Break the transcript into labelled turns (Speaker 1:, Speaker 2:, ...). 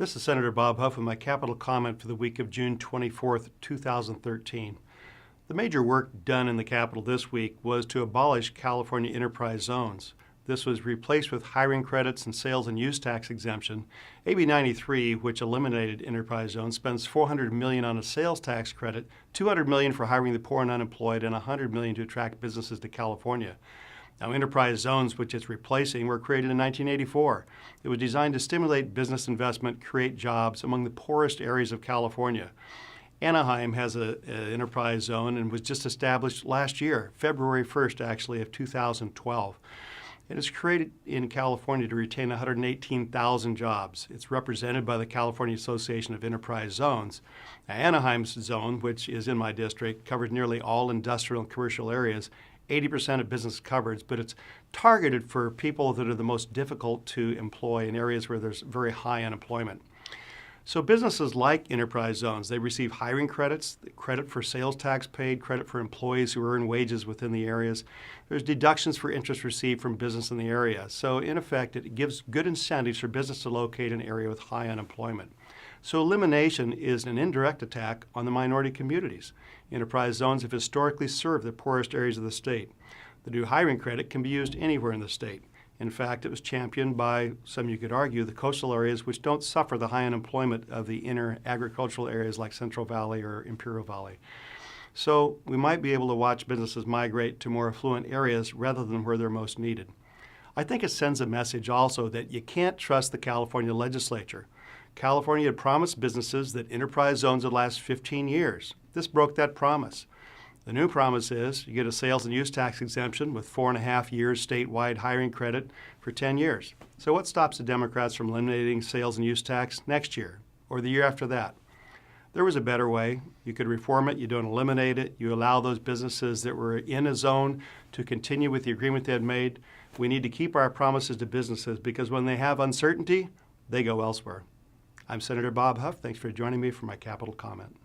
Speaker 1: This is Senator Bob Huff with my capital comment for the week of June 24th, 2013. The major work done in the Capitol this week was to abolish California enterprise zones. This was replaced with hiring credits and sales and use tax exemption. AB 93, which eliminated enterprise zones, spends $400 million on a sales tax credit, $200 million for hiring the poor and unemployed, and $100 million to attract businesses to California. Now, enterprise zones, which it's replacing, were created in 1984. It was designed to stimulate business investment, create jobs among the poorest areas of California. Anaheim has an enterprise zone and was just established last year, February 1st, actually, of 2012. It is created in California to retain 118,000 jobs. It's represented by the California Association of Enterprise Zones. Now, Anaheim's zone, which is in my district, covers nearly all industrial and commercial areas, 80% of business coverage, but it's targeted for people that are the most difficult to employ in areas where there's very high unemployment. So businesses like enterprise zones, they receive hiring credits, credit for sales tax paid, credit for employees who earn wages within the areas. There's deductions for interest received from business in the area. So in effect, it gives good incentives for business to locate in an area with high unemployment. So elimination is an indirect attack on the minority communities. Enterprise zones have historically served the poorest areas of the state. The new hiring credit can be used anywhere in the state. In fact, it was championed by, some you could argue, the coastal areas which don't suffer the high unemployment of the inner agricultural areas like Central Valley or Imperial Valley. So we might be able to watch businesses migrate to more affluent areas rather than where they're most needed. I think it sends a message also that you can't trust the California legislature. California had promised businesses that enterprise zones would last 15 years. This broke that promise. The new promise is you get a sales and use tax exemption with 4.5 years statewide hiring credit for 10 years. So what stops the Democrats from eliminating sales and use tax next year or the year after that? There was a better way. You could reform it. You don't eliminate it. You allow those businesses that were in a zone to continue with the agreement they had made. We need to keep our promises to businesses because when they have uncertainty, they go elsewhere. I'm Senator Bob Huff. Thanks for joining me for my capital comment.